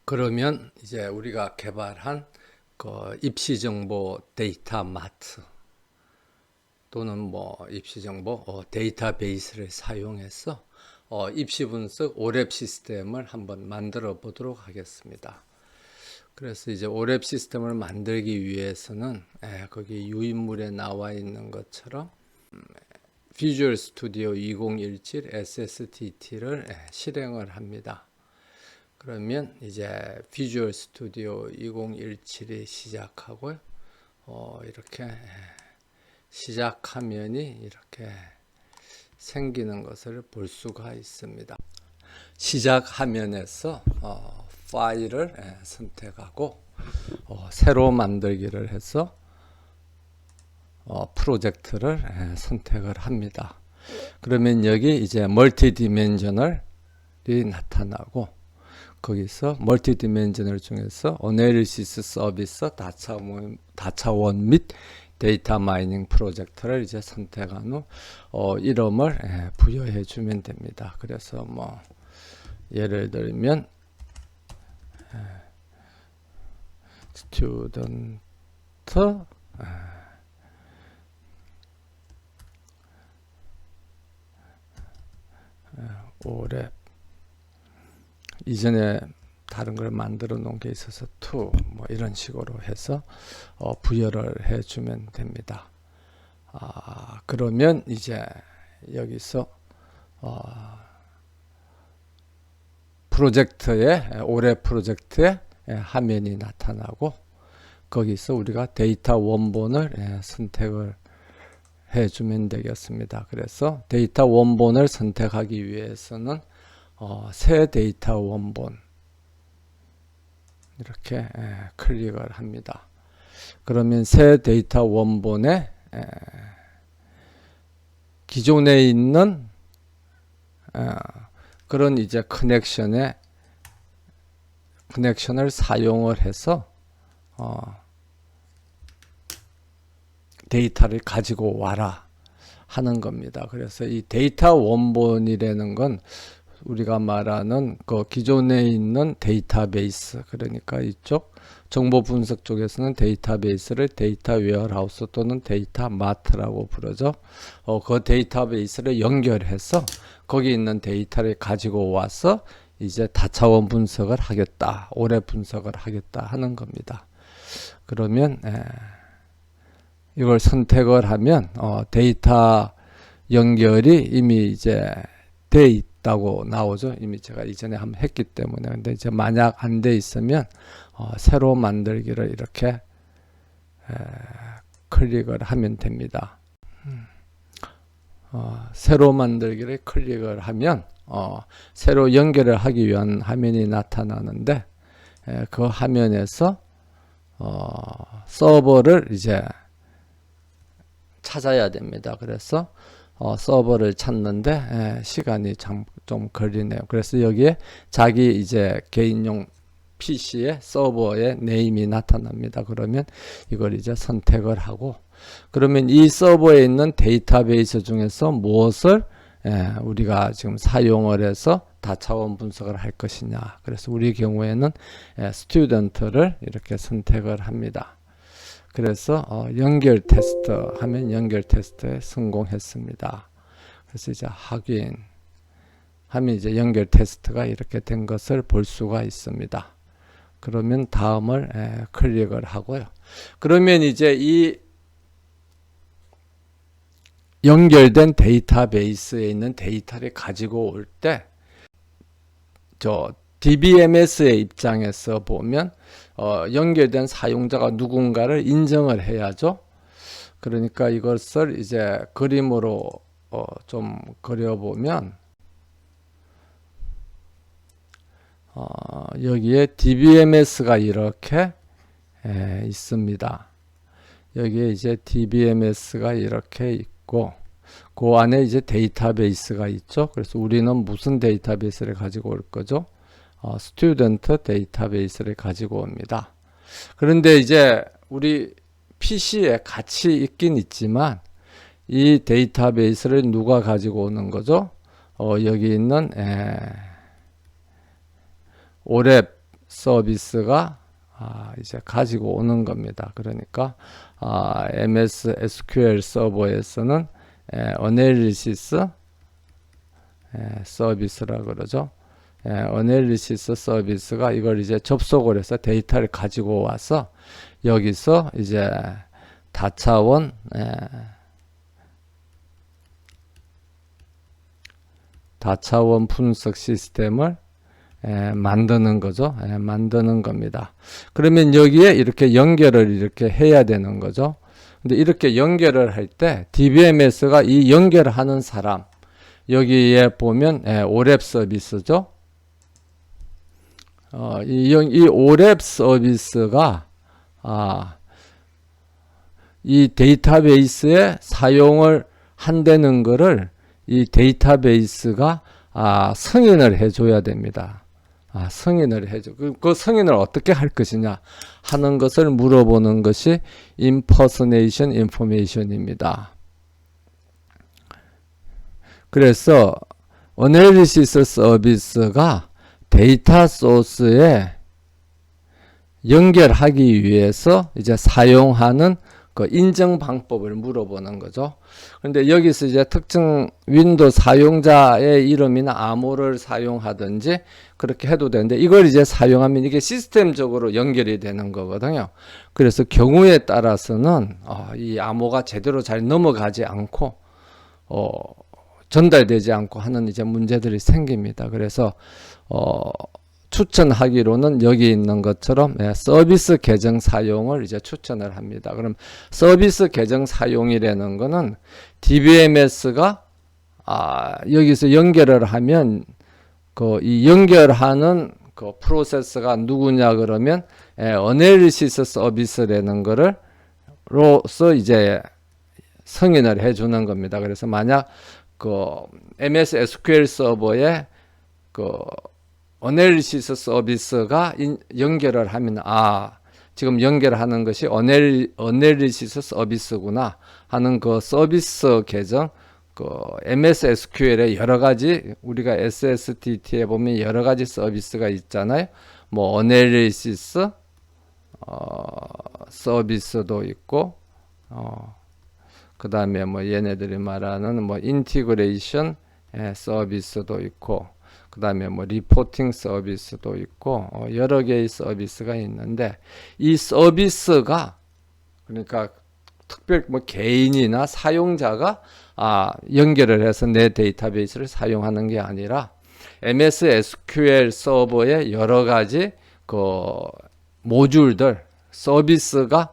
그러면 이제 우리가 개발한 그 입시정보 데이터 마트 또는 뭐 입시정보 데이터베이스를 사용해서 입시 분석 오랩 시스템을 한번 만들어 보도록 하겠습니다. 그래서 이제 오랩 시스템을 만들기 위해서는 거기 유인물에 나와 있는 것처럼 비주얼 스튜디오 2017 SSTT를 실행을 합니다. 그러면 이제 비주얼 스튜디오 2017이 시작하고요. 이렇게 시작 화면이 이렇게 생기는 것을 볼 수가 있습니다. 시작 화면에서 파일을 선택하고 새로 만들기를 해서 프로젝트를 선택을 합니다. 그러면 여기 이제 멀티 디멘셔널이 나타나고 거기서 멀티 디멘셔널 중에서 어널리시스 서비스 다차원 및 데이터 마이닝 프로젝트를 이제 선택한 후 이름을 부여해 주면 됩니다. 그래서 뭐 예를 들면 스튜던트 오랩 이전에 다른 걸 만들어 놓은 게 있어서 to 뭐 이런 식으로 해서 부여를 해주면 됩니다. 그러면 이제 여기서 올해 프로젝트의 화면이 나타나고 거기서 우리가 데이터 원본을 선택을 해주면 되겠습니다. 그래서 데이터 원본을 선택하기 위해서는 새 데이터 원본 이렇게 클릭을 합니다. 그러면 새 데이터 원본에 기존에 있는 그런 이제 커넥션을 사용을 해서 데이터를 가지고 와라 하는 겁니다. 그래서 이 데이터 원본이라는 건 우리가 말하는 그 기존에 있는 데이터베이스, 그러니까 이쪽 정보 분석 쪽에서는 데이터베이스를 데이터 웨어하우스 또는 데이터 마트라고 부르죠. 그 데이터베이스를 연결해서 거기 있는 데이터를 가지고 와서 이제 다차원 분석을 하겠다, 오래 분석을 하겠다 하는 겁니다. 그러면 이걸 선택을 하면 데이터 연결이 이미 이제 돼 있다고 나오죠. 이미 제가 이전에 한번 했기 때문에. 근데 이제 만약 안 돼 있으면 새로 만들기를 이렇게 클릭을 하면 됩니다. 새로 만들기를 클릭을 하면 새로 연결을 하기 위한 화면이 나타나는데 그 화면에서 서버를 이제 찾아야 됩니다. 그래서 서버를 찾는데 시간이 좀 걸리네요. 그래서 여기에 자기 이제 개인용 PC의 서버의 네임이 나타납니다. 그러면 이걸 이제 선택을 하고 그러면 이 서버에 있는 데이터베이스 중에서 무엇을 우리가 지금 사용을 해서 다차원 분석을 할 것이냐. 그래서 우리 경우에는 스튜던트를 이렇게 선택을 합니다. 그래서 연결 테스트 하면 연결 테스트에 성공했습니다. 그래서 이제 확인 하면 이제 연결 테스트가 이렇게 된 것을 볼 수가 있습니다. 그러면 다음을 클릭을 하고요. 그러면 이제 이 연결된 데이터베이스에 있는 데이터를 가지고 올 때 DBMS의 입장에서 보면 연결된 사용자가 누군가를 인정을 해야죠. 그러니까 이것을 이제 그림으로 좀 그려보면 여기에 DBMS가 이렇게 있습니다. 여기에 이제 DBMS가 이렇게 있고 그 안에 이제 데이터베이스가 있죠. 그래서 우리는 무슨 데이터베이스를 가지고 올 거죠? 스튜던트 데이터베이스를 가지고 옵니다. 그런데 이제 우리 PC에 같이 있긴 있지만 이 데이터베이스를 누가 가지고 오는 거죠? 여기 있는 오랩 서비스가 이제 가지고 오는 겁니다. 그러니까 MS SQL 서버에서는 어널리시스 서비스라 그러죠. 어널리시스 서비스가 이걸 이제 접속을 해서 데이터를 가지고 와서 여기서 이제 다차원 분석 시스템을 만드는 거죠. 만드는 겁니다. 그러면 여기에 이렇게 연결을 이렇게 해야 되는 거죠. 근데 이렇게 연결을 할 때 DBMS가 이 연결하는 사람, 여기에 보면 오랩 서비스죠. 이 오랩 서비스가 이 데이터베이스에 사용을 한다는 거를 이 데이터베이스가 승인을 해줘야 됩니다. 승인을 해줘. 그 승인을 어떻게 할 것이냐 하는 것을 물어보는 것이 impersonation information입니다. 그래서 어널리시스 서비스가 데이터 소스에 연결하기 위해서 이제 사용하는 그 인증 방법을 물어보는 거죠. 그런데 여기서 이제 특정 윈도우 사용자의 이름이나 암호를 사용하든지 그렇게 해도 되는데 이걸 이제 사용하면 이게 시스템적으로 연결이 되는 거거든요. 그래서 경우에 따라서는 이 암호가 제대로 잘 넘어가지 않고 전달되지 않고 하는 이제 문제들이 생깁니다. 그래서 추천하기로는 여기 있는 것처럼 서비스 계정 사용을 이제 추천을 합니다. 그럼 서비스 계정 사용이라는 거는 DBMS가 여기서 연결을 하면 이 연결하는 그 프로세스가 누구냐 그러면 어널리시스 서비스라는 거를 로서 이제 승인을 해주는 겁니다. 그래서 만약 MS SQL 서버에 어널리시스 서비스가 연결을 하면 지금 연결하는 것이 어널리시스 서비스구나 하는 그 서비스 계정 MS SQL에 여러 가지 우리가 SSDT에 보면 여러 가지 서비스가 있잖아요. 뭐 어널리시스 서비스도 있고 그 다음에 뭐 얘네들이 말하는 뭐 인티그레이션 서비스도 있고 그 다음에 뭐 리포팅 서비스도 있고 여러 개의 서비스가 있는데 이 서비스가 그러니까 특별 뭐 개인이나 사용자가 연결을 해서 내 데이터베이스를 사용하는 게 아니라 MS SQL 서버의 여러 가지 모듈들 서비스가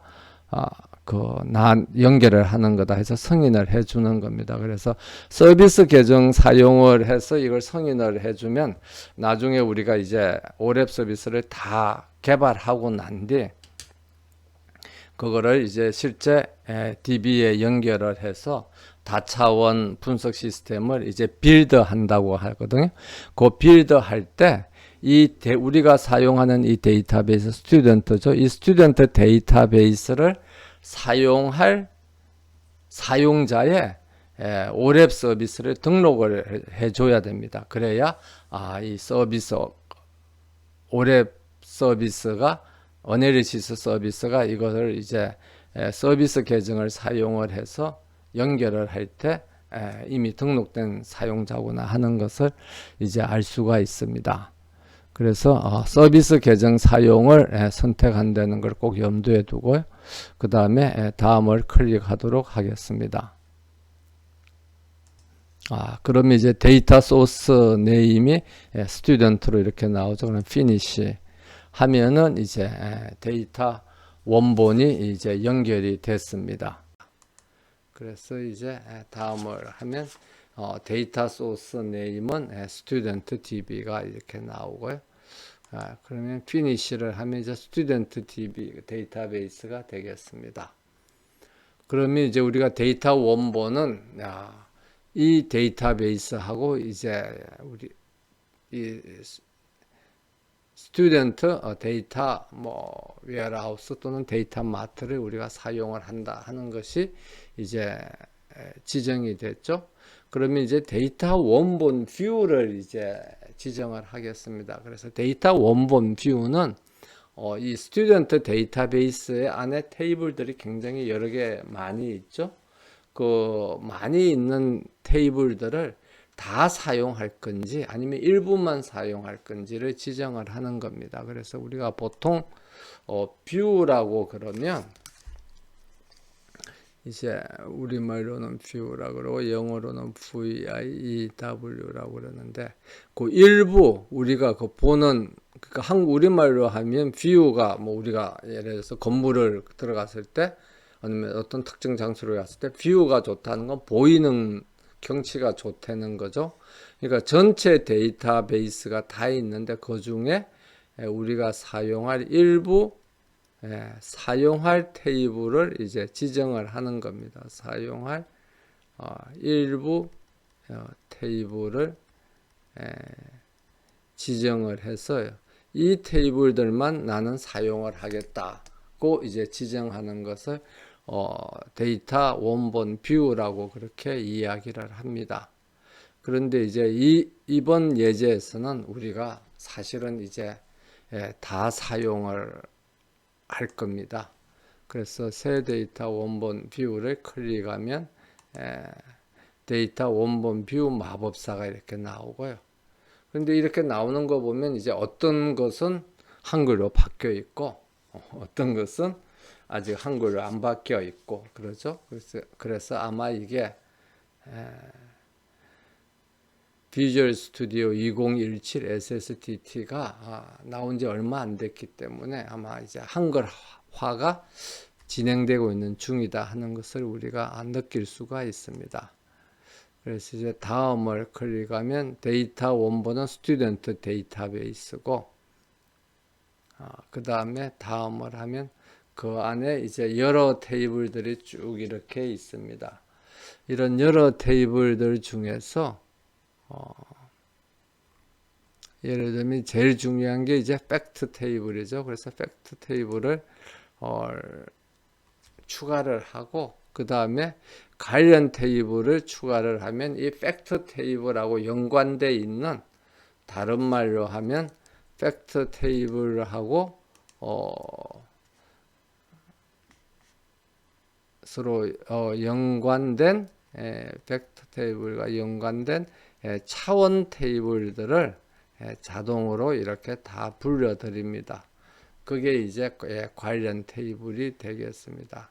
연결을 하는 거다 해서 승인을 해주는 겁니다. 그래서 서비스 계정 사용을 해서 이걸 승인을 해주면 나중에 우리가 이제 오랩 서비스를 다 개발하고 난 뒤 그거를 이제 실제 DB에 연결을 해서 다차원 분석 시스템을 이제 빌드 한다고 하거든요. 그 빌드 할 때 우리가 사용하는 이 데이터베이스 스튜던트죠. 이 스튜던트 데이터베이스를 사용할 사용자의 오랩 서비스를 등록을 해줘야 됩니다. 그래야 이 서비스 오랩 서비스가 어널리시스 서비스가 이것을 이제 서비스 계정을 사용을 해서 연결을 할 때 이미 등록된 사용자구나 하는 것을 이제 알 수가 있습니다. 그래서 서비스 계정 사용을 선택한다는 걸 꼭 염두에 두고요. 그 다음에 다음을 클릭하도록 하겠습니다. 그러면 이제 데이터 소스 네임이 스튜던트로 이렇게 나오죠. 그럼 피니시 하면은 이제 데이터 원본이 이제 연결이 됐습니다. 그래서 이제 다음을 하면 데이터 소스 네임은 스튜던트 DB가 이렇게 나오고요. 그러면 피니시를 하면 이제 스튜던트 DB 데이터베이스가 되겠습니다. 그러면 이제 우리가 데이터 원본은 이 데이터베이스하고 이제 우리 이 스튜던트 데이터 웨어하우스 또는 데이터 마트를 우리가 사용을 한다 하는 것이 이제 지정이 됐죠. 그러면 이제 데이터 원본 뷰를 이제 지정을 하겠습니다. 그래서 데이터 원본 뷰는 이 스튜던트 데이터베이스 안에 테이블들이 굉장히 여러 개 많이 있죠. 그 많이 있는 테이블들을 다 사용할 건지 아니면 일부만 사용할 건지를 지정을 하는 겁니다. 그래서 우리가 보통 뷰라고 그러면 이제 우리말로는 뷰라고 그러고 영어로는 VIEW라고 그러는데 그 일부 우리가 그 보는 그러니까 한국 우리말로 하면 뷰가 뭐 우리가 예를 들어서 건물을 들어갔을 때 아니면 어떤 특정 장소로 갔을 때 뷰가 좋다는 건 보이는 경치가 좋다는 거죠. 그러니까 전체 데이터베이스가 다 있는데 그 중에 우리가 사용할 일부 사용할 테이블을 이제 지정을 하는 겁니다. 사용할 일부 테이블을 지정을 해서 이 테이블들만 나는 사용을 하겠다고 이제 지정하는 것을 데이터 원본 뷰라고 그렇게 이야기를 합니다. 그런데 이제 이번 예제에서는 우리가 사실은 이제 다 사용을 할 겁니다. 그래서 새 데이터 원본 뷰를 클릭하면 데이터 원본 뷰 마법사가 이렇게 나오고요. 그런데 이렇게 나오는 거 보면 이제 어떤 것은 한글로 바뀌어 있고 어떤 것은 아직 한글로 안 바뀌어 있고 그러죠. 그래서 아마 이게 비주얼 스튜디오 2017 SSTT가 나온 지 얼마 안 됐기 때문에 아마 이제 한글화가 진행되고 있는 중이다 하는 것을 우리가 느낄 수가 있습니다. 그래서 이제 다음을 클릭하면 데이터 원본은 스튜던트 데이터베이스고 그 다음에 다음을 하면 그 안에 이제 여러 테이블들이 쭉 이렇게 있습니다. 이런 여러 테이블들 중에서 예를 들면 제일 중요한 게 이제 팩트 테이블이죠. 그래서 팩트 테이블을 추가를 하고 그 다음에 관련 테이블을 추가를 하면 이 팩트 테이블하고 연관되어 있는 다른 말로 하면 팩트 테이블하고 서로 연관된 팩트 테이블과 연관된 차원 테이블들을 자동으로 이렇게 다 불러드립니다. 그게 이제 관련 테이블이 되겠습니다.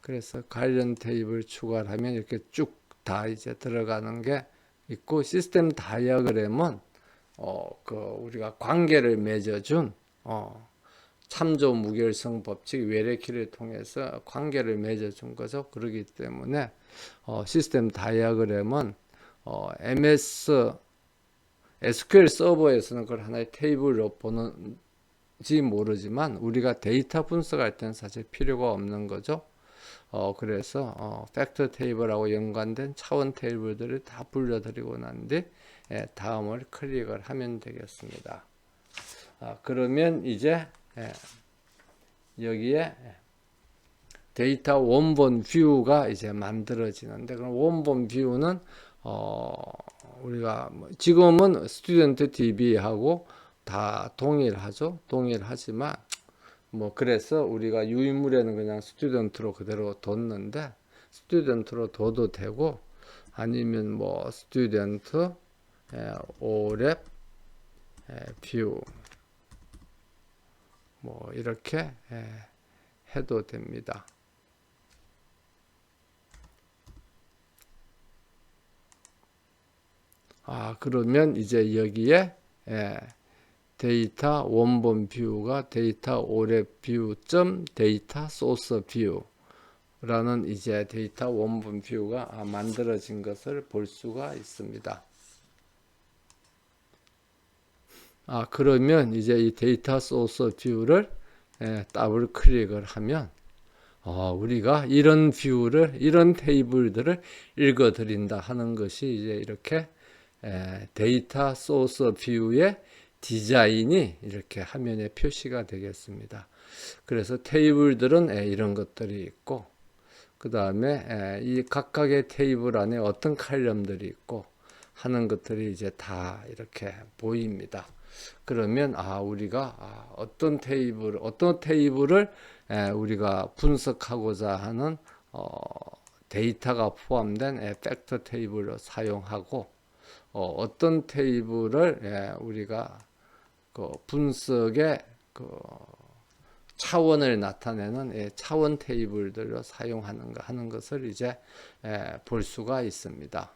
그래서 관련 테이블 추가를 하면 이렇게 쭉 다 이제 들어가는 게 있고 시스템 다이어그램은 우리가 관계를 맺어준 참조 무결성 법칙 외래키를 통해서 관계를 맺어준 거죠. 그렇기 때문에 시스템 다이어그램은 SQL 서버에서는 그걸 하나의 테이블로 보는지 모르지만 우리가 데이터 분석할 때는 사실 필요가 없는 거죠. 그래서 팩터 테이블하고 연관된 차원 테이블들을 다 불러드리고 난 뒤 다음을 클릭을 하면 되겠습니다. 그러면 이제 여기에 데이터 원본 뷰가 이제 만들어지는데 그럼 원본 뷰는 우리가 지금은 스튜던트 DB하고 다 동일하죠. 동일하지만 그래서 우리가 유인물에는 그냥 스튜던트로 그대로 뒀는데 스튜던트로 둬도 되고 아니면 스튜던트 오랩 뷰 이렇게 해도 됩니다. 그러면 이제 여기에 데이터 원본 뷰가 데이터 오랩 뷰 데이터 소스 뷰라는 이제 데이터 원본 뷰가 만들어진 것을 볼 수가 있습니다. 그러면 이제 이 데이터 소스 뷰를 더블 클릭을 하면 우리가 이런 뷰를 이런 테이블들을 읽어 드린다 하는 것이 이제 이렇게 데이터 소스 뷰의 디자인이 이렇게 화면에 표시가 되겠습니다. 그래서 테이블들은 이런 것들이 있고 그 다음에 이 각각의 테이블 안에 어떤 칼럼들이 있고 하는 것들이 이제 다 이렇게 보입니다. 그러면 우리가 어떤 테이블을 우리가 분석하고자 하는 데이터가 포함된 팩터 테이블을 사용하고 어떤 테이블을 우리가 그 분석의 그 차원을 나타내는 차원 테이블들을 사용하는 거 하는 것을 이제 볼 수가 있습니다.